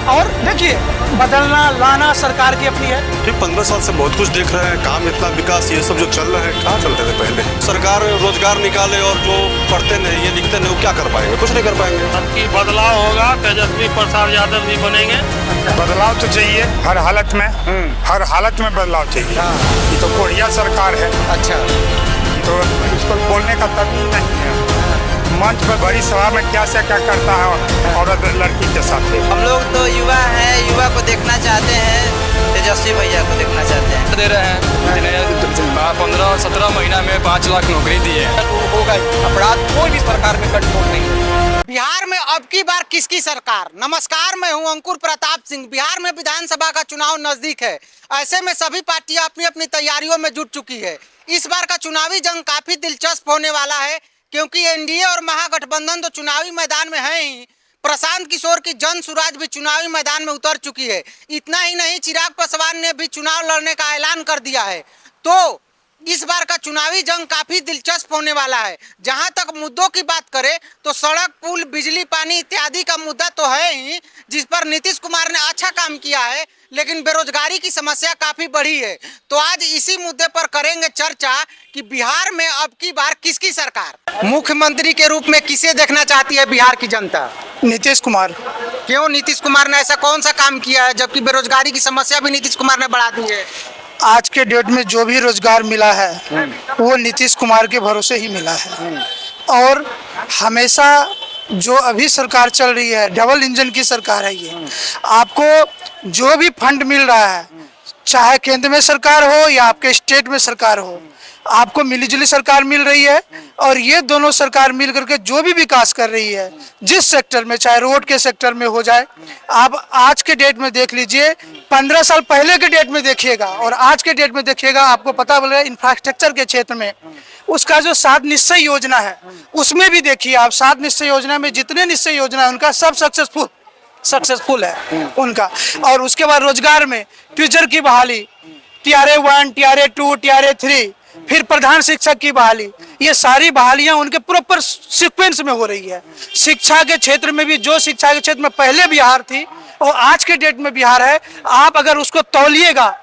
और देखिए बदलना लाना सरकार की अपनी है। फिर 15 साल से बहुत कुछ देख रहे हैं, काम इतना विकास ये सब जो चल रहा है, कहाँ चलते थे पहले। सरकार रोजगार निकाले और जो पढ़ते नहीं ये लिखते नहीं वो क्या कर पाएंगे, कुछ नहीं कर पाएंगे। सबकी बदलाव होगा, तेजस्वी प्रसाद यादव जी बनेंगे। बदलाव तो चाहिए हर हालत में, हर हालत में बदलाव चाहिए। ये तो बढ़िया सरकार है। अच्छा, तो इसको बोलने का तक नहीं है। मंच पर बड़ी सभा में क्या से क्या करता है औरत लड़की के साथ। हम लोग तो युवा हैं, युवा को देखना चाहते हैं, तेजस्वी भैया को देखना चाहते हैं। दे रहे हैं 15-17 महीना में 5 लाख नौकरी दी है। होगा अपराध कोई भी सरकार में कंट्रोल नहीं है। बिहार में अब की बार किसकी सरकार? नमस्कार, मैं हूं अंकुर प्रताप सिंह। बिहार में विधानसभा का चुनाव नजदीक है, ऐसे में सभी पार्टियां अपनी अपनी तैयारियों में जुट चुकी है। इस बार का चुनावी जंग काफी दिलचस्प होने वाला है, क्योंकि एनडीए और महागठबंधन तो चुनावी मैदान में है ही, प्रशांत किशोर की जन सुराज भी चुनावी मैदान में उतर चुकी है। इतना ही नहीं, चिराग पासवान ने भी चुनाव लड़ने का ऐलान कर दिया है। तो इस बार का चुनावी जंग काफी दिलचस्प होने वाला है। जहां तक मुद्दों की बात करें तो सड़क, पुल, बिजली, पानी इत्यादि का मुद्दा तो है ही, जिस पर नीतीश कुमार ने अच्छा काम किया है, लेकिन बेरोजगारी की समस्या काफी बढ़ी है। तो आज इसी मुद्दे पर करेंगे चर्चा कि बिहार में अब की बार किसकी सरकार। मुख्यमंत्री के रूप में किसे देखना चाहती है बिहार की जनता? नीतीश कुमार। क्यों? नीतीश कुमार ने ऐसा कौन सा काम किया है, जबकि बेरोजगारी की समस्या भी नीतीश कुमार ने बढ़ा दी है? आज के डेट में जो भी रोजगार मिला है वो नीतीश कुमार के भरोसे ही मिला है। और हमेशा जो अभी सरकार चल रही है, डबल इंजन की सरकार है ये। आपको जो भी फंड मिल रहा है, चाहे केंद्र में सरकार हो या आपके स्टेट में सरकार हो, आपको मिलीजुली सरकार मिल रही है। और ये दोनों सरकार मिल करके जो भी विकास कर रही है, जिस सेक्टर में, चाहे रोड के सेक्टर में हो जाए, आप आज के डेट में देख लीजिए, 15 साल पहले के डेट में देखिएगा और आज के डेट में देखिएगा, आपको पता चलेगा इंफ्रास्ट्रक्चर के क्षेत्र में उसका जो 7 निश्चय योजना है, उसमें भी देखिए आप, 7 निश्चय योजना में जितने निश्चय योजना है उनका सब सक्सेसफुल है उनका। और उसके बाद रोजगार में टीचर की बहाली, TRA 1, TRA 2, TRA 3, फिर प्रधान शिक्षक की बहाली, ये सारी बहालियां उनके प्रॉपर सीक्वेंस में हो रही है। शिक्षा के क्षेत्र में भी, जो शिक्षा के क्षेत्र में पहले बिहार थी और आज के डेट में बिहार है, आप अगर उसको तौलिएगा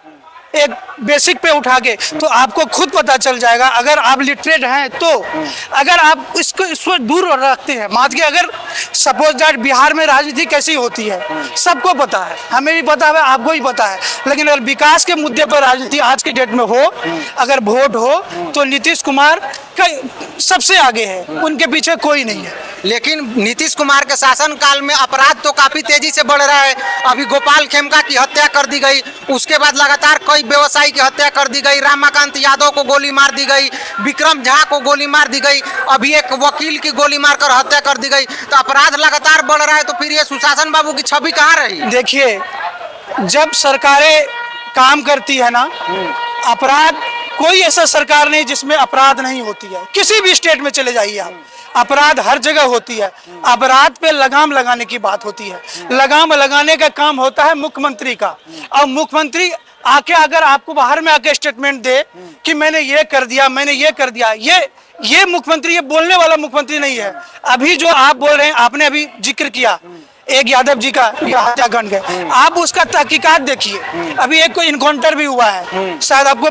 एक बेसिक पे उठा के, तो आपको खुद पता चल जाएगा। अगर आप लिटरेट हैं तो, अगर आप इसको दूर रखते हैं, मान के अगर सपोज दैट बिहार में राजनीति कैसी होती है सबको पता है, हमें भी पता है, आपको भी पता है। लेकिन अगर विकास के मुद्दे पर राजनीति आज के डेट में हो, अगर वोट हो, तो नीतीश कुमार सबसे आगे है, उनके पीछे कोई नहीं है। लेकिन नीतीश कुमार के शासन काल में अपराध तो काफी तेजी से बढ़ रहा है। अभी गोपाल खेमका की हत्या कर दी गई, उसके बाद लगातार कई व्यवसायी की हत्या कर दी गई, रामाकांत यादव को गोली मार दी गई, विक्रम झा को गोली मार दी गई, अभी एक वकील की गोली मारकर हत्या कर दी गई। तो अपराध लगातार बढ़ रहा है, तो फिर ये सुशासन बाबू की छवि कहाँ रही? देखिए, जब सरकारें काम करती है ना, अपराध, कोई ऐसा सरकार नहीं जिसमें अपराध नहीं होती है। किसी भी स्टेट में चले जाइए आप, अपराध हर जगह होती है। अपराध पे लगाम लगाने की बात होती है। लगाम लगाने का काम होता है मुख्यमंत्री का। और मुख्यमंत्री आके अगर आपको बाहर में आके स्टेटमेंट दे कि मैंने ये कर दिया, मैंने ये कर दिया, ये मुख्यमंत्री, ये बोलने वाला मुख्यमंत्री नहीं है। अभी जो आप बोल रहे हैं, आपने अभी जिक्र किया एक यादव जी का हत्याकांड है, आप उसका तहकीकात देखिए। अभी एक कोई इनकाउंटर भी हुआ है, शायद आपको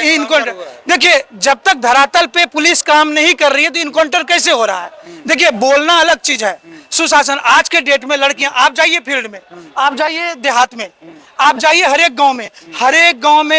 इनकाउंटर देखिए। जब तक धरातल पे पुलिस काम नहीं कर रही है तो इनकाउंटर कैसे हो रहा है? देखिए, बोलना अलग चीज है, सुशासन। आज के डेट में लड़कियां, आप जाइए फील्ड में, आप जाइए देहात में, आप जाइए हर एक गांव में,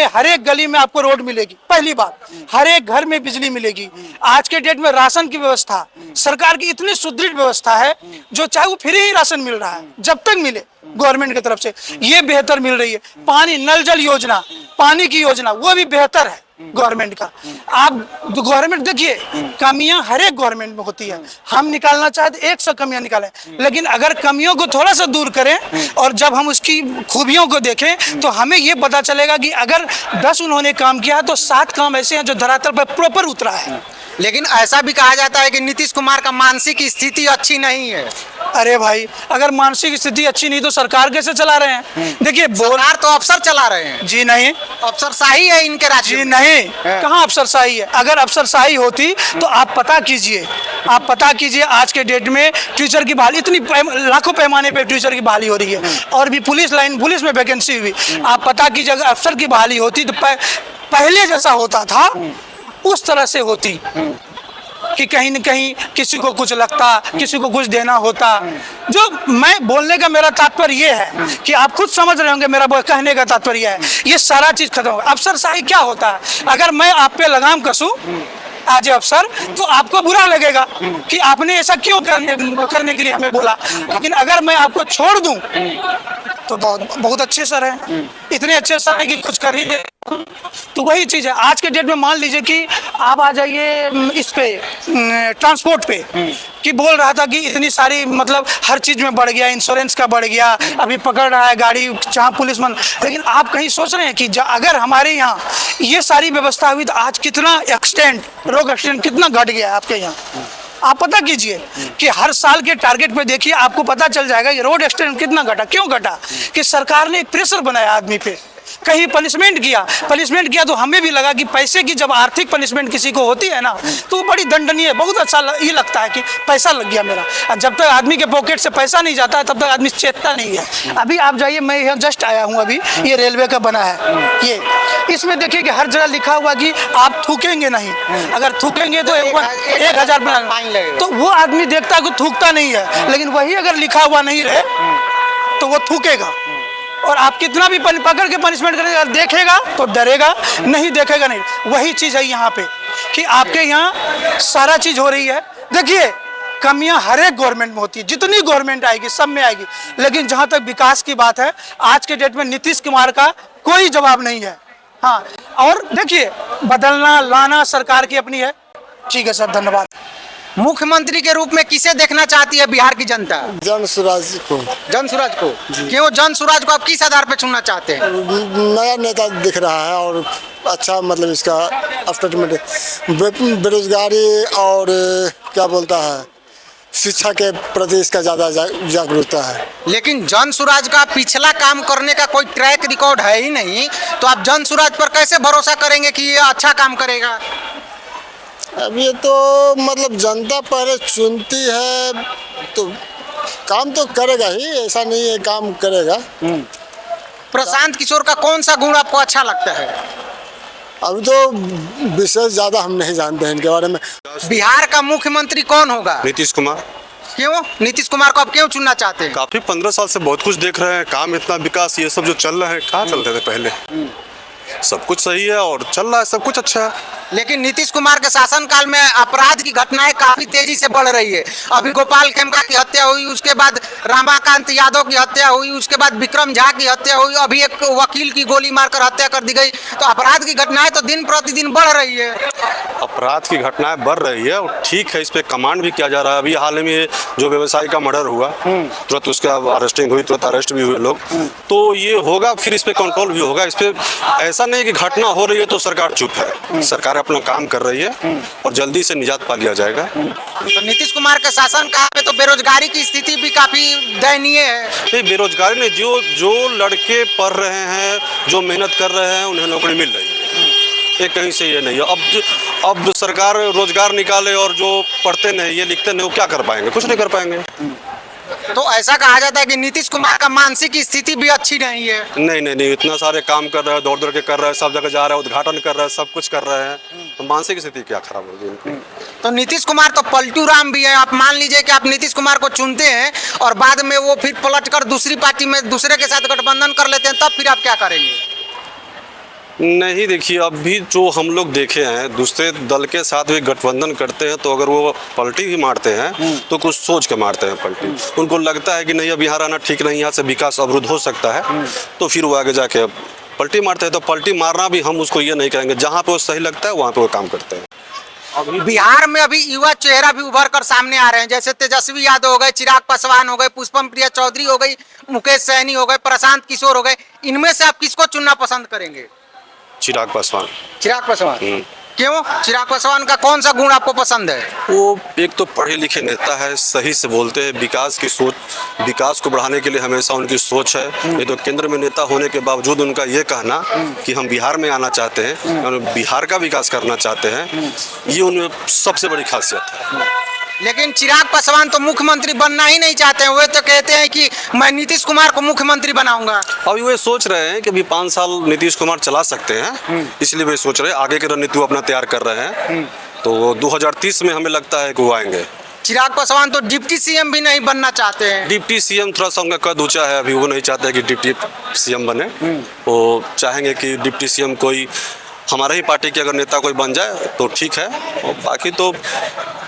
हर एक गली में आपको रोड मिलेगी। पहली बात, हर एक घर में बिजली मिलेगी। आज के डेट में राशन की व्यवस्था, सरकार की इतनी सुदृढ़ व्यवस्था है, जो चाहे वो फ्री ही राशन मिल रहा है, जब तक मिले गवर्नमेंट की तरफ से, ये बेहतर मिल रही है। पानी, नल जल योजना, पानी की योजना, वो भी बेहतर है गवर्नमेंट का। आप गवर्नमेंट देखिए, कमियां हर एक गवर्नमेंट में होती है। हम निकालना चाहते 100 कमियां निकालें, लेकिन अगर कमियों को थोड़ा सा दूर करें और जब हम उसकी खूबियों को देखें, तो हमें ये पता चलेगा कि अगर 10 उन्होंने काम किया तो 7 काम ऐसे हैं जो धरातल पर प्रॉपर उतरा है। लेकिन ऐसा भी कहा जाता है कि नीतीश कुमार का मानसिक स्थिति अच्छी नहीं है। अरे भाई, अगर मानसिक स्थिति अच्छी नहीं तो सरकार कैसे चला रहे हैं? देखिए सरकार तो अफसर चला रहे हैं, जी नहीं, अफसरशाही है इनके राज्य जी में। नहीं, कहाँ अफसरशाही है? अगर अफसरशाही होती तो आप पता कीजिए, आज के डेट में टीचर की बहाली इतनी लाखों पैमाने पे टीचर की बहाली हो रही है, और भी पुलिस में वैकेंसी हुई। आप पता कीजिए, अगर अफसर की बहाली होती तो पहले जैसा होता था उस तरह से होती, कि कहीं न कहीं किसी को कुछ लगता, किसी को कुछ देना होता। जो मैं बोलने का मेरा तात्पर्य ये है कि आप खुद समझ रहे होंगे, मेरा कहने का तात्पर्य है, ये सारा चीज खत्म होगा। अफसरशाही क्या होता है? अगर मैं आप पे लगाम कसूं आज अफसर, तो आपको बुरा लगेगा कि आपने ऐसा क्यों करने के लिए हमें बोला, लेकिन अगर मैं आपको छोड़ दूं तो बहुत अच्छे सर हैं, इतने अच्छे सर हैं कि कुछ कर ही दे। तो वही चीज है आज के डेट में। मान लीजिए कि आप आ जाइए इस पे ट्रांसपोर्ट पे, कि बोल रहा था कि इतनी सारी मतलब हर चीज में बढ़ गया, इंश्योरेंस का बढ़ गया, अभी पकड़ रहा है गाड़ी जहाँ पुलिस मन। लेकिन आप कहीं सोच रहे हैं कि अगर हमारे यहाँ ये सारी व्यवस्था हुई तो आज कितना रोड एक्सीडेंट कितना घट गया आपके यहाँ? आप पता कीजिए कि हर साल के टारगेट पे देखिए, आपको पता चल जाएगा कि रोड एक्सीडेंट कितना घटा। क्यों घटा? कि सरकार ने एक प्रेशर बनाया आदमी पे, कहीं पनिशमेंट किया तो हमें भी लगा कि पैसे की जब आर्थिक पनिशमेंट किसी को होती है ना तो वो बड़ी दंडनीय है। बहुत अच्छा ये लगता है कि पैसा लग गया मेरा, और जब तक आदमी के पॉकेट से पैसा नहीं जाता है तब तक आदमी चेतता नहीं है। अभी आप जाइए, मैं यहाँ जस्ट आया हूँ, अभी ये रेलवे का बना है, ये इसमें देखिए कि हर जगह लिखा हुआ कि आप थूकेंगे नहीं, अगर थूकेंगे तो 1000 फाइन लगेगा। तो वो आदमी देखता है कि थूकता नहीं है, लेकिन वही अगर लिखा हुआ नहीं रहे तो वो थूकेगा। और आप कितना भी पकड़ के पनिशमेंट करेगा, देखेगा तो डरेगा, नहीं देखेगा नहीं। वही चीज है यहाँ पे कि आपके यहाँ सारा चीज हो रही है। देखिए, कमियां हर एक गवर्नमेंट में होती है, जितनी गवर्नमेंट आएगी सब में आएगी, लेकिन जहां तक विकास की बात है आज के डेट में नीतीश कुमार का कोई जवाब नहीं है। हाँ, और देखिए, बदलना लाना सरकार की अपनी है। ठीक है सर, धन्यवाद। मुख्यमंत्री के रूप में किसे देखना चाहती है बिहार की जनता? जन स्वराज को। जन स्वराज को? क्यों जन स्वराज को आप किस आधार पे चुनना चाहते हैं? नया नेता दिख रहा है और अच्छा, मतलब इसका आफ्टरमेंट बेरोजगारी और क्या बोलता है, शिक्षा के प्रति इसका ज़्यादा जागरूकता है। लेकिन जन स्वराज का पिछला काम करने का कोई ट्रैक रिकॉर्ड है ही नहीं, तो आप जन स्वराज पर कैसे भरोसा करेंगे कि ये अच्छा काम करेगा? अब ये तो मतलब जनता पहले चुनती है तो काम तो करेगा ही, ऐसा नहीं है काम करेगा। प्रशांत किशोर का कौन सा गुण आपको अच्छा लगता है? अभी तो विशेष ज़्यादा हम नहीं जानते हैं इनके बारे में। बिहार का मुख्यमंत्री कौन होगा? नीतीश कुमार। क्यों नीतीश कुमार को आप क्यों चुनना चाहते हैं? काफी 15 साल से बहुत कुछ देख रहे हैं, काम इतना विकास ये सब जो चल रहा है, कहाँ चलते थे पहले? सब कुछ सही है और चल रहा है, सब कुछ अच्छा है। लेकिन नीतीश कुमार के शासनकाल में अपराध की घटनाएं काफी तेजी से बढ़ रही है। अभी गोपाल खेमका की हत्या हुई, उसके बाद रमाकांत यादव की हत्या हुई, उसके बाद विक्रम झा की हत्या हुई, अभी एक वकील की गोली मारकर हत्या कर दी गई। तो अपराध की घटनाएं तो दिन प्रतिदिन बढ़ रही है। अपराध की घटनाएं बढ़ रही है और ठीक है, इस पे कमांड भी किया जा रहा है। अभी हाल में जो व्यवसायी का मर्डर हुआ, तुरंत उसका अरेस्टिंग हुई, तुरंत अरेस्ट भी हुए लोग। तो ये होगा, फिर इस पे कंट्रोल भी होगा। इस पे ऐसा नहीं कि घटना हो रही है तो सरकार चुप है, सरकार अपना काम कर रही है और जल्दी से निजात पा लिया जाएगा। तो नीतीश कुमार के शासनकाल में तो बेरोजगारी की स्थिति भी काफी दयनीय है। नहीं, बेरोजगारी नहीं, जो लड़के पढ़ रहे हैं, जो मेहनत कर रहे हैं, उन्हें नौकरी मिल रही है। ये कहीं से ये नहीं है। अब सरकार रोजगार निकाले और जो पढ़ते नहीं, ये लिखते नहीं, वो क्या कर पाएंगे? कुछ नहीं कर पाएंगे। तो ऐसा कहा जाता है कि नीतीश कुमार का मानसिक स्थिति भी अच्छी नहीं है। नहीं, इतना सारे काम कर रहे हैं, दौड़ के कर रहे हैं, सब जगह जा रहे हैं, उद्घाटन कर रहे हैं, सब कुछ कर रहे हैं, तो मानसिक स्थिति क्या खराब होगी उनकी? तो नीतीश कुमार तो पलटू राम भी है। आप मान लीजिए कि आप नीतीश कुमार को चुनते हैं और बाद में वो फिर पलट कर दूसरी पार्टी में दूसरे के साथ गठबंधन कर लेते हैं, तब फिर आप क्या करेंगे? नहीं, देखिए, अभी जो हम लोग देखे हैं, दूसरे दल के साथ भी गठबंधन करते हैं तो अगर वो पलटी भी मारते हैं तो कुछ सोच के मारते हैं पलटी। उनको लगता है कि नहीं, अब यहाँ रहना ठीक नहीं, यहाँ से विकास अवरुद्ध हो सकता है, तो फिर वो आगे जाके पलटी मारते हैं। तो पलटी मारना भी हम उसको ये नहीं कहेंगे, जहाँ पे वो सही लगता है वहाँ पे वो काम करते हैं। बिहार में अभी युवा चेहरा भी उभर कर सामने आ रहे हैं, जैसे तेजस्वी यादव हो गए, चिराग पासवान हो गए, पुष्पम प्रिया चौधरी हो गई, मुकेश सहनी हो गए, प्रशांत किशोर हो गए। इनमें से आप किसको चुनना पसंद करेंगे? चिराग पासवान। चिराग पासवान। क्यों? चिराग पासवान का कौन सा गुण आपको पसंद है? वो एक तो पढ़े लिखे नेता है, सही से बोलते हैं, विकास की सोच, विकास को बढ़ाने के लिए हमेशा उनकी सोच है। ये तो केंद्र में नेता होने के बावजूद उनका ये कहना कि हम बिहार में आना चाहते हैं और बिहार का विकास करना चाहते हैं, ये उनमें सबसे बड़ी खासियत है। लेकिन चिराग पासवान तो मुख्यमंत्री बनना ही नहीं चाहते हैं। वे तो कहते हैं कि मैं नीतीश कुमार को मुख्यमंत्री बनाऊंगा। अभी वे सोच रहे हैं कि अभी 5 साल नीतीश कुमार चला सकते हैं, इसलिए वे सोच रहे हैं, आगे की रणनीति वो अपना तैयार कर रहे हैं। तो 2030 में हमें लगता है कि वो आएंगे। चिराग पासवान तो डिप्टी सीएम भी नहीं बनना चाहते हैं। डिप्टी सीएम थोड़ा सा उनका कद ऊंचा है, अभी वो नहीं चाहते कि डिप्टी सीएम बने। वो चाहेंगे कि डिप्टी सीएम कोई हमारे ही पार्टी के अगर नेता कोई बन जाए तो ठीक है, और बाकी तो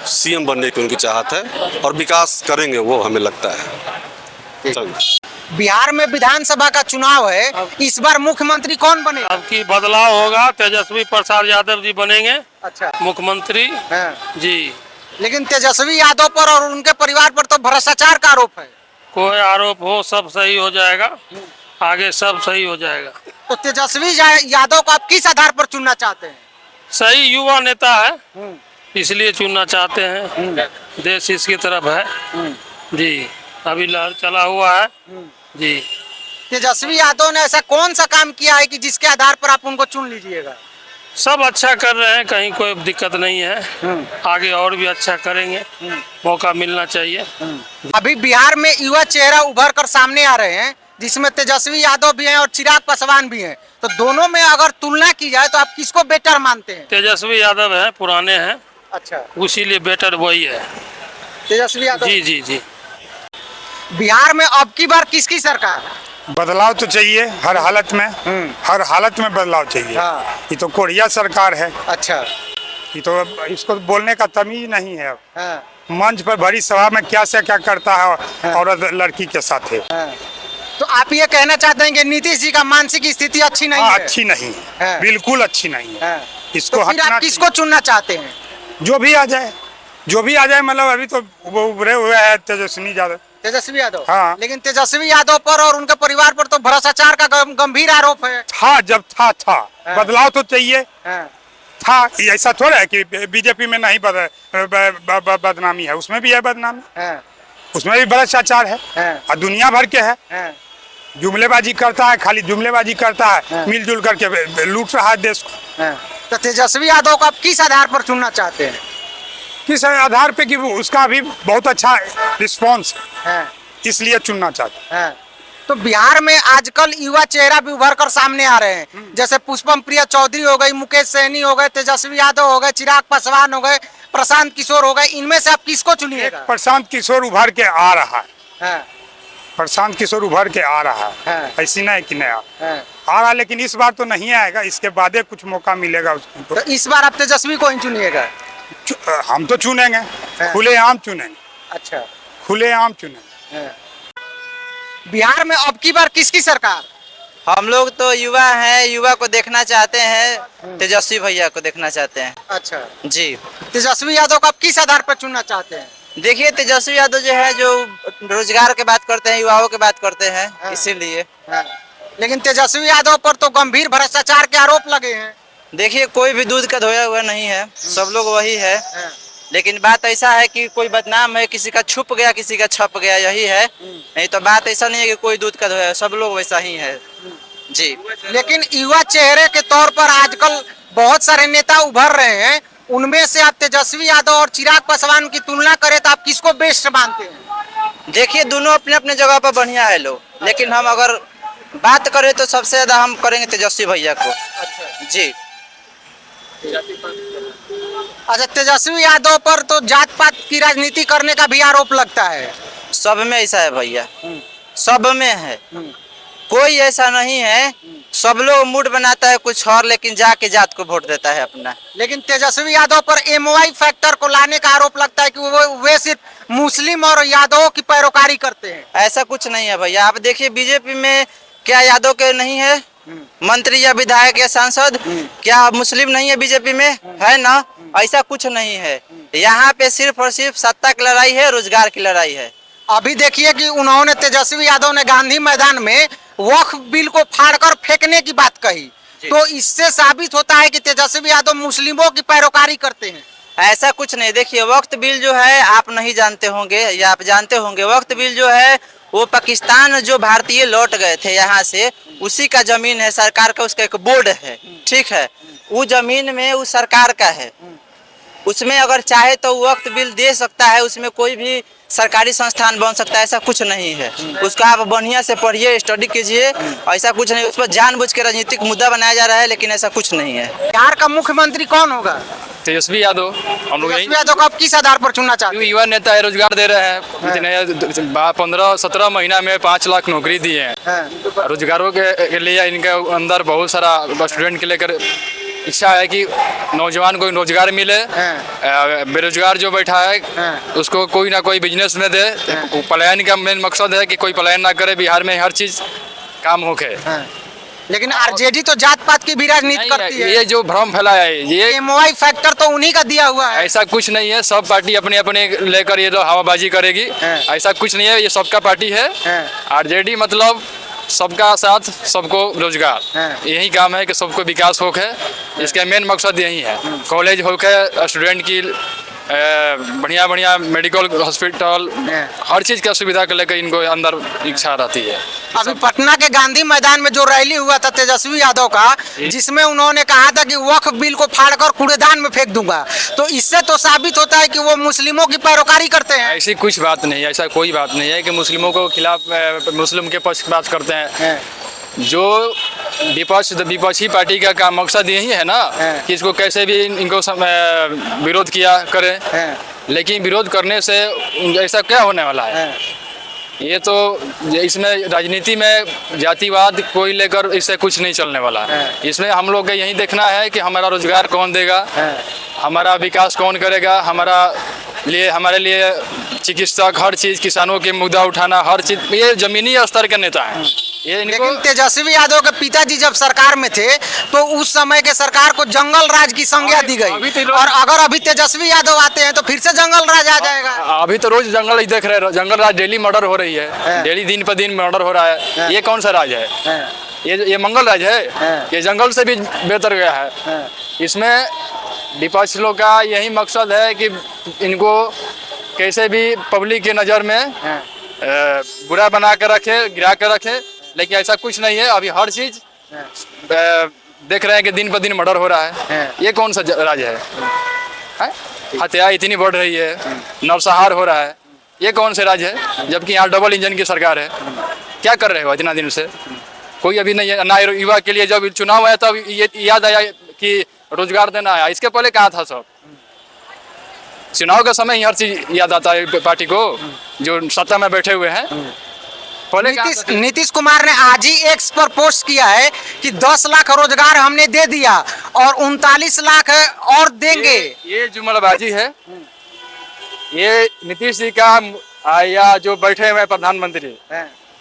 सीएम बनने की उनकी चाहत है और विकास करेंगे वो, हमें लगता है। चलिए। बिहार में विधानसभा का चुनाव है, इस बार मुख्यमंत्री कौन बनेगा? अब की बदलाव होगा, तेजस्वी प्रसाद यादव जी बनेंगे अच्छा। मुख्यमंत्री जी। लेकिन तेजस्वी यादव पर और उनके परिवार पर तो भ्रष्टाचार का आरोप है। कोई आरोप हो, सब सही हो जाएगा, आगे सब सही हो जाएगा। तो तेजस्वी यादव को आप किस आधार पर चुनना चाहते हैं? सही युवा नेता है, इसलिए चुनना चाहते हैं। देश इसकी तरफ है जी, अभी लहर चला हुआ है जी। तेजस्वी यादव ने ऐसा कौन सा काम किया है कि जिसके आधार पर आप उनको चुन लीजिएगा? सब अच्छा कर रहे हैं, कहीं कोई दिक्कत नहीं है, आगे और भी अच्छा करेंगे, मौका मिलना चाहिए। अभी बिहार में युवा चेहरा उभर कर सामने आ रहे हैं, जिसमें तेजस्वी यादव भी हैं और चिराग पासवान भी हैं। तो दोनों में अगर तुलना की जाए तो आप किसको बेटर मानते हैं? तेजस्वी यादव है, पुराने हैं, अच्छा, उसीलिए बेटर वही है। तेजस्वी यादव। जी जी जी। बिहार में अब की बार किसकी सरकार? बदलाव तो चाहिए हर हालत में, हर हालत में बदलाव चाहिए। हाँ। ये तो कोढ़िया सरकार है, अच्छा। ये तो इसको बोलने का तमीज नहीं है। हाँ। मंच पर भरी सभा में क्या से क्या करता है औरत लड़की के साथ है। हाँ। तो आप ये कहना चाहते हैं कि नीतीश जी का मानसिक स्थिति अच्छी नहीं है? अच्छी नहीं है, हाँ। बिल्कुल अच्छी नहीं है। हाँ। इसको तो फिर हटना आप किसको चुनना चाहते हैं? जो भी आ जाए, जो भी आ जाए। मतलब अभी तो वो उभरे हुए है तेजस्वी यादव। तेजस्वी यादव। हाँ। लेकिन तेजस्वी यादव पर और उनके परिवार पर तो भ्रष्टाचार का गंभीर आरोप है। था जब था बदलाव तो चाहिए। हाँ। था, ऐसा थोड़ा है कि बीजेपी में नहीं बदनामी है, उसमें भी है बदनामी। हाँ। उसमें भी भ्रष्टाचार है। हाँ। और दुनिया भर के है। हाँ। जुमलेबाजी करता है, खाली जुमलेबाजी करता है, मिलजुल करके लूट रहा है देश को। हाँ। तो तेजस्वी यादव को आप किस आधार पर चुनना चाहते हैं? किस आधार पे कि उसका भी बहुत अच्छा रिस्पॉन्स है, हाँ। इसलिए चुनना चाहते हैं। हाँ। तो बिहार में आजकल युवा चेहरा भी उभर कर सामने आ रहे हैं, जैसे पुष्पम प्रिया चौधरी हो गई, मुकेश सहनी हो गए, तेजस्वी यादव हो गए, चिराग पासवान हो गए, प्रशांत किशोर हो गए। इनमें से आप किसको चुनिएगा? प्रशांत किशोर उभर के आ रहा है। हाँ। प्रशांत किशोर उभर के आ रहा है। हाँ। ऐसी नहीं कि नया हाँ। आ रहा, लेकिन इस बार तो नहीं आएगा, इसके बाद कुछ मौका मिलेगा उसको। तो इस बार आप तेजस्वी को ही चुनिएगा? हम तो चुनेंगे, खुलेआम चुनेंगे। अच्छा। खुलेआम चुनेंगे। बिहार में अब की बार किसकी सरकार? हम लोग तो युवा हैं, युवा को देखना चाहते हैं, तेजस्वी भैया को देखना चाहते हैं। अच्छा। जी। तेजस्वी यादव को आप किस आधार पर चुनना चाहते हैं? देखिए, तेजस्वी यादव जो है, जो रोजगार के बात करते हैं, युवाओं के बात करते हैं, इसीलिए। लेकिन तेजस्वी यादव पर तो गंभीर भ्रष्टाचार के आरोप लगे हैं। देखिए, कोई भी दूध का धोया हुआ नहीं है, सब लोग वही है। लेकिन बात ऐसा है कि कोई बदनाम है, किसी का छुप गया, किसी का छप गया, यही है। नहीं तो बात ऐसा नहीं है कि कोई दूध का धोया, सब लोग वैसा ही है जी। लेकिन युवा चेहरे के तौर पर आजकल बहुत सारे नेता उभर रहे हैं, उनमें से आप तेजस्वी यादव और चिराग पासवान की तुलना करें तो आप किसको बेस्ट मानते हैं? देखिए, दोनों अपने अपने जगह पर बढ़िया है लोग, लेकिन हम अगर बात करें तो सबसे ज्यादा हम करेंगे तेजस्वी भैया को। अच्छा जी। अच्छा, तेजस्वी यादव पर तो जात पात की राजनीति करने का भी आरोप लगता है। सब में ऐसा है भैया, सब में है, कोई ऐसा नहीं है। सब लोग मूड बनाता है कुछ और, लेकिन जाके जात को वोट देता है अपना। लेकिन तेजस्वी यादव पर MY फैक्टर को लाने का आरोप लगता है कि वे सिर्फ मुस्लिम और यादवों की पैरोकारी करते हैं। ऐसा कुछ नहीं है भैया। आप देखिए, बीजेपी में क्या यादव के नहीं है मंत्री या विधायक या सांसद? क्या मुस्लिम नहीं है बीजेपी में? है ना? ऐसा कुछ नहीं है। यहाँ पे सिर्फ और सिर्फ सत्ता की लड़ाई है, रोजगार की लड़ाई है। अभी देखिए कि उन्होंने, तेजस्वी यादव ने गांधी मैदान में वक्फ बिल को फाड़कर फेंकने की बात कही। तो इससे साबित होता है कि तेजस्वी यादव मुस्लिमों की पैरोकारी करते हैं। ऐसा कुछ नहीं। देखिए, वक्त बिल जो है आप नहीं जानते होंगे या आप जानते होंगे, वक्त बिल जो है वो पाकिस्तान जो भारतीय लौट गए थे यहाँ से, उसी का जमीन है, सरकार का उसका एक बोर्ड है, ठीक है। वो जमीन में उस सरकार का है, उसमें अगर चाहे तो वक्त बिल दे सकता है, उसमें कोई भी सरकारी संस्थान बन सकता है, ऐसा कुछ नहीं है। उसका आप बढ़िया से पढ़िए, स्टडी कीजिए, ऐसा कुछ नहीं। उस पर जानबूझ के राजनीतिक मुद्दा बनाया जा रहा है, लेकिन ऐसा कुछ नहीं है। बिहार का मुख्यमंत्री कौन होगा? तेजस्वी यादव। हम लोग तेजस्वी यादव को आप किस आधार पर चुनना चाहते हैं? युवा नेता है, रोजगार दे रहे हैं। इतने 15-17 महीना में 5 लाख नौकरी दिए हैं। रोजगारों के लिए इनके अंदर बहुत सारा स्टूडेंट के लेकर इच्छा है कि नौजवान को रोजगार मिले। बेरोजगार जो बैठा है उसको कोई ना कोई बिजनेस में दे। पलायन का मेन मकसद है कि कोई पलायन ना करे, बिहार में हर चीज काम होके। लेकिन आरजेडी तो जात पात की भी राजनीति करती है। ये जो भ्रम फैलाया है, ये एमओआई फैक्टर तो उन्हीं का दिया हुआ है। ऐसा कुछ नहीं है। सब पार्टी अपने अपने लेकर ये लोग हवाबाजी करेगी, ऐसा कुछ नहीं है। ये सबका पार्टी है। आरजेडी मतलब सबका साथ, सबको रोजगार, यही काम है कि सबको विकास होके। इसका मेन मकसद यही है। कॉलेज होके स्टूडेंट की बढ़िया बढ़िया मेडिकल हॉस्पिटल, हर चीज़ का सुविधा को लेकर इनको अंदर इच्छा रहती है। अभी पटना के गांधी मैदान में जो रैली हुआ था तेजस्वी यादव का, जिसमें उन्होंने कहा था कि वक्फ बिल को फाड़कर कूड़ेदान में फेंक दूंगा, तो इससे तो साबित होता है कि वो मुस्लिमों की पैरोकारी करते हैं। ऐसी कुछ बात नहीं है, ऐसा कोई बात नहीं है कि मुस्लिमों को खिलाफ, मुस्लिम के पक्ष बात करते हैं। जो विपक्षी पार्टी का मकसद यही है ना कि इसको कैसे भी इनको विरोध किया करें, लेकिन विरोध करने से ऐसा क्या होने वाला है? ये तो इसमें राजनीति में जातिवाद कोई लेकर इससे कुछ नहीं चलने वाला है। इसमें हम लोग का यही देखना है कि हमारा रोजगार कौन देगा, हमारा विकास कौन करेगा, हमारे लिए चिकित्सक, हर चीज़, किसानों के मुद्दा उठाना, हर चीज़। ये जमीनी स्तर के नेता हैं। ये लेकिन तेजस्वी यादव के पिताजी जब सरकार में थे तो उस समय के सरकार को जंगल राज की संज्ञा दी गई, और अगर अभी तेजस्वी यादव आते हैं तो फिर से जंगल राज आ जाएगा। अभी तो रोज जंगल ही देख रहे हैं, जंगल राज, डेली मर्डर हो रही है, डेली दिन पर दिन मर्डर हो रहा है। ये कौन सा राज है? ये मंगल राज है? ये जंगल से भी बेहतर गया है। इसमें विपक्ष लोग का यही मकसद है कि इनको कैसे भी पब्लिक की नज़र में बुरा बना कर रखे, गिरा कर रखे, लेकिन ऐसा कुछ नहीं है। अभी हर चीज़ देख रहे हैं कि दिन पर दिन मर्डर हो रहा है। ये कौन सा राज है? हत्या इतनी बढ़ रही है, नरसंहार हो रहा है, ये कौन से राज है? जबकि यहाँ डबल इंजन की सरकार है। क्या कर रहे हो इतना दिन से? कोई अभी नहीं है ना। युवा के लिए जब चुनाव आया तब ये याद आया कि रोजगार देना आया। इसके पहले कहाँ था सब? चुनाव का समय ही हर चीज याद आता है पार्टी को जो सत्ता में बैठे हुए हैं। नीतीश कुमार ने आज ही एक्स पर पोस्ट किया है कि 10 लाख रोजगार हमने दे दिया और 39 लाख और देंगे। ये जुमलबाजी है। ये नीतीश जी का या जो बैठे हुए प्रधानमंत्री,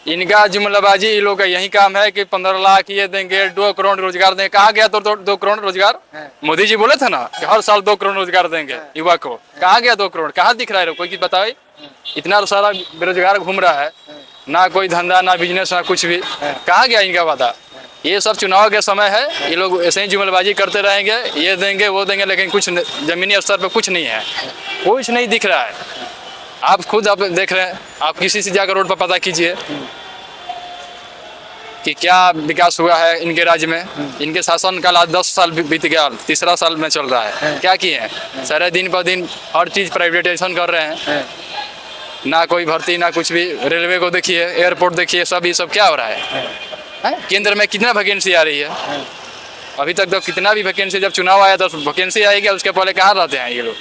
इनका जुमलाबाजी, इन लोगों का यही काम है कि 15 लाख ये देंगे, 2 करोड़ रोजगार देंगे। कहाँ गया तो 2 करोड़ रोजगार? मोदी जी बोले थे ना कि हर साल 2 करोड़ रोजगार देंगे युवा को। कहाँ गया 2 करोड़? कहाँ दिख रहा है? कोई बताए? इतना सारा बेरोजगार घूम रहा है, ना कोई धंधा, ना बिजनेस, ना कुछ भी। कहाँ गया इनका वादा? ये सब चुनाव के समय है, ये लोग ऐसे ही जुमलबाजी करते रहेंगे, ये देंगे वो देंगे, लेकिन कुछ जमीनी स्तर पर कुछ नहीं है, कुछ नहीं दिख रहा है। आप खुद आप देख रहे हैं, आप किसी से जाकर रोड पर पता कीजिए कि क्या विकास हुआ है इनके राज्य में। इनके शासन काल आज 10 साल बीत गया, तीसरा साल में चल रहा है। क्या किए हैं? सारे दिन पर दिन हर चीज़ प्राइवेटाइजेशन कर रहे हैं, ना कोई भर्ती, ना कुछ भी। रेलवे को देखिए, एयरपोर्ट देखिए, सब ये सब क्या हो रहा है? केंद्र में कितना वैकेंसी आ रही है? अभी तक तो कितना भी वैकेंसी, जब चुनाव आया तो वैकेंसी आएगी, उसके पहले कहाँ रहते हैं ये लोग?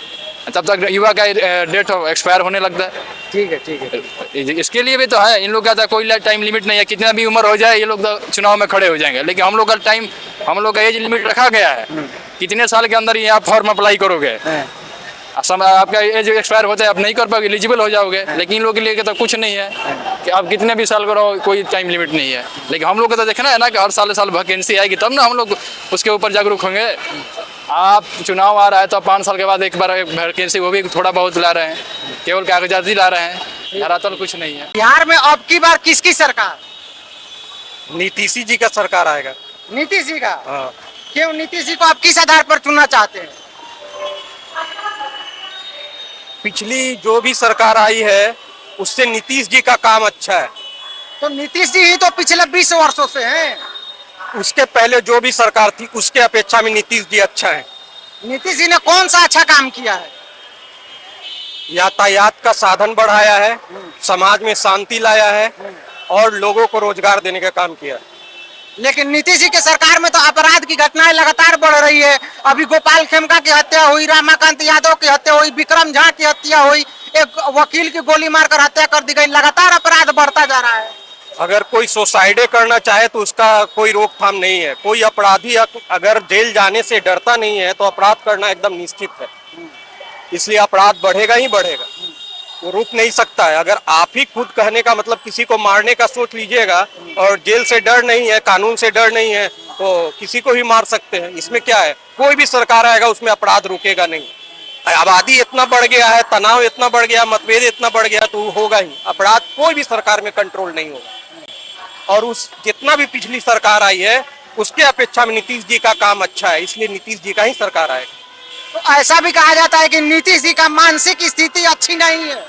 तब तक युवा का डेट एक्सपायर होने लगता है। ठीक है। इसके लिए भी तो है, इन लोग का तो कोई टाइम लिमिट नहीं है। कितना भी उम्र हो जाए ये लोग तो चुनाव में खड़े हो जाएंगे, लेकिन हम लोग का टाइम, हम लोग का एज लिमिट रखा गया है। कितने साल के अंदर ये आप फॉर्म अप्लाई करोगे, आपका एज एक्सपायर होता है, आप नहीं कर पाओगे, एलिजिबल हो जाओगे। लेकिन इन लोगों के लिए तो कुछ नहीं है कि आप कितने भी साल करो, कोई टाइम लिमिट नहीं है। लेकिन हम लोग को तो देखना है ना कि हर साल वैकेंसी आएगी, तब ना हम लोग उसके ऊपर जागरूक होंगे। आप चुनाव आ रहा है तो 5 साल के बाद एक बार वैकेंसी, वो भी थोड़ा बहुत ला रहे हैं, केवल कागजाती ला रहे हैं, धरातल कुछ नहीं है। बिहार में अब की बार किसकी सरकार? नीतीश जी का सरकार आएगा। नीतीश जी का? हाँ। क्यों नीतीश जी को आप किस आधार पर चुनना चाहते हैं? पिछली जो भी सरकार आई है उससे नीतीश जी का काम अच्छा है। तो नीतीश जी ही तो पिछले 20 वर्षों से हैं। उसके पहले जो भी सरकार थी उसके अपेक्षा में नीतीश जी अच्छा है। नीतीश जी ने कौन सा अच्छा काम किया है? यातायात का साधन बढ़ाया है, समाज में शांति लाया है और लोगों को रोजगार देने का काम किया है। लेकिन नीतीश जी के सरकार में तो अपराध की घटनाएं लगातार बढ़ रही है। अभी गोपाल खेमका की हत्या हुई, रमाकांत यादव की हत्या हुई, विक्रम झा की हत्या हुई, एक वकील की गोली मारकर हत्या कर दी गई। लगातार अपराध बढ़ता जा रहा है। अगर कोई सुसाइड करना चाहे तो उसका कोई रोकथाम नहीं है। कोई अपराधी अगर जेल जाने से डरता नहीं है तो अपराध करना एकदम निश्चित है। इसलिए अपराध बढ़ेगा ही बढ़ेगा, वो रुक नहीं सकता है। अगर आप ही खुद कहने का मतलब किसी को मारने का सोच लीजिएगा और जेल से डर नहीं है, कानून से डर नहीं है, तो किसी को भी मार सकते हैं। इसमें क्या है, कोई भी सरकार आएगा उसमें अपराध रुकेगा नहीं। आबादी इतना बढ़ गया है, तनाव इतना बढ़ गया, मतभेद इतना बढ़ गया, तो होगा ही। अपराध कोई भी सरकार में कंट्रोल नहीं होगा। और उस जितना भी पिछली सरकार आई है उसके अपेक्षा में नीतीश जी का काम अच्छा है, इसलिए नीतीश जी का ही सरकार आएगा। तो ऐसा भी कहा जाता है कि नीतीश जी का मानसिक स्थिति अच्छी नहीं है।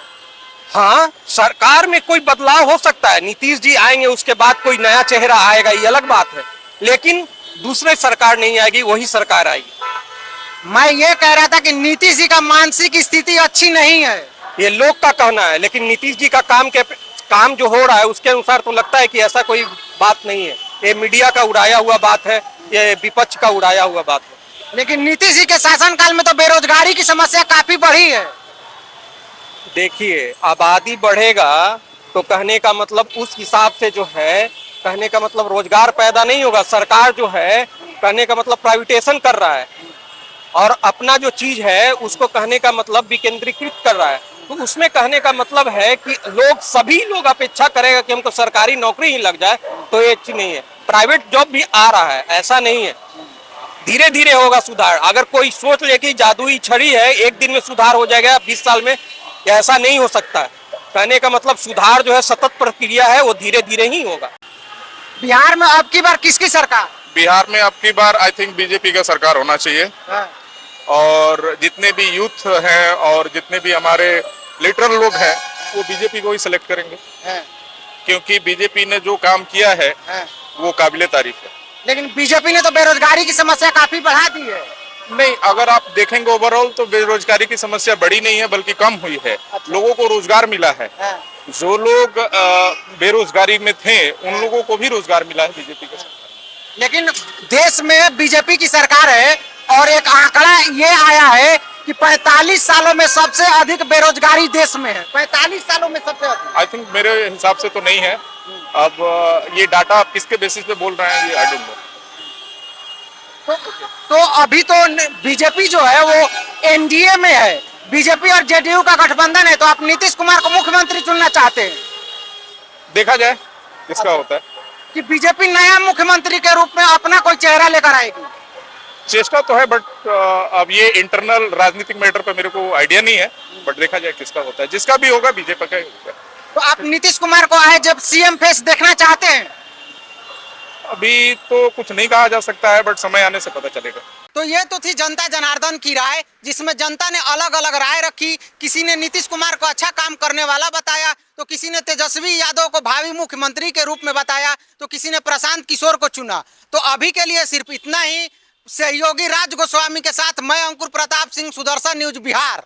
हाँ, सरकार में कोई बदलाव हो सकता है, नीतीश जी आएंगे उसके बाद कोई नया चेहरा आएगा, ये अलग बात है, लेकिन दूसरे सरकार नहीं आएगी, वही सरकार आएगी। मैं ये कह रहा था कि नीतीश जी का मानसिक स्थिति अच्छी नहीं है। ये लोग का कहना है, लेकिन नीतीश जी का काम जो हो रहा है उसके अनुसार तो लगता है कि ऐसा कोई बात नहीं है। ये मीडिया का उड़ाया हुआ बात है, ये विपक्ष का उड़ाया हुआ बात है। लेकिन नीतीश जी के शासनकाल में तो बेरोजगारी की समस्या काफी बढ़ी है। देखिए, आबादी बढ़ेगा तो कहने का मतलब उस हिसाब से जो है, कहने का मतलब रोजगार पैदा नहीं होगा। सरकार जो है कहने का मतलब प्राइवेटाइजेशन कर रहा है और अपना जो चीज है उसको कहने का मतलब विकेंद्रीकृत कर रहा है। तो उसमें कहने का मतलब है कि सभी लोग अपेक्षा करेगा कि हमको सरकारी नौकरी ही लग जाए, तो ये अच्छी नहीं है। प्राइवेट जॉब भी आ रहा है, ऐसा नहीं है, धीरे धीरे होगा सुधार। अगर कोई सोच ले कि जादुई छड़ी है, एक दिन में सुधार हो जाएगा, 20 साल में, ऐसा नहीं हो सकता है। कहने का मतलब सुधार जो है सतत प्रक्रिया है, वो धीरे धीरे ही होगा। बिहार में अब की बार किसकी सरकार? बिहार में अब की बार आई थिंक बीजेपी का सरकार होना चाहिए। और जितने भी यूथ हैं और जितने भी हमारे लिटरल लोग हैं वो बीजेपी को ही सिलेक्ट करेंगे, क्योंकि बीजेपी ने जो काम किया है वो काबिले तारीफ है। लेकिन बीजेपी ने तो बेरोजगारी की समस्या काफी बढ़ा दी है। नहीं, अगर आप देखेंगे ओवरऑल तो बेरोजगारी की समस्या बढ़ी नहीं है बल्कि कम हुई है। लोगों को रोजगार मिला है। जो लोग बेरोजगारी में थे उन लोगों को भी रोजगार मिला है बीजेपी के सरकार। लेकिन देश में बीजेपी की सरकार है और एक आंकड़ा ये आया है कि 45 सालों में सबसे अधिक बेरोजगारी देश में है। 45 सालों में सबसे अधिक। आई थिंक मेरे हिसाब से तो नहीं है। अब ये डाटा आप किसके बेसिस पे बोल रहे हैं ये आई डोंट नो। तो अभी तो बीजेपी जो है वो एनडीए में है, बीजेपी और जेडीयू का गठबंधन है, तो आप नीतीश कुमार को मुख्यमंत्री चुनना चाहते हैं? देखा जाए किसका होता है। कि बीजेपी नया मुख्यमंत्री के रूप में अपना कोई चेहरा लेकर आएगी? चेष्टा तो है, बट अब ये इंटरनल राजनीतिक मैटर पे मेरे को आइडिया नहीं है, बट देखा जाए किसका होता है। जिसका भी होगा बीजेपी का ही होगा। तो आप नीतीश कुमार को आए जब सीएम फेस देखना चाहते हैं? अभी तो कुछ नहीं कहा जा सकता है, बट समय आने से पता चलेगा। तो ये तो थी जनता जनार्दन की राय, जिसमें जनता ने अलग अलग राय रखी। किसी ने नीतीश कुमार को अच्छा काम करने वाला बताया, तो किसी ने तेजस्वी यादव को भावी मुख्यमंत्री के रूप में बताया, तो किसी ने प्रशांत किशोर को चुना। तो अभी के लिए सिर्फ इतना ही। सहयोगी राज गोस्वामी के साथ मैं अंकुर प्रताप सिंह, सुदर्शन न्यूज बिहार।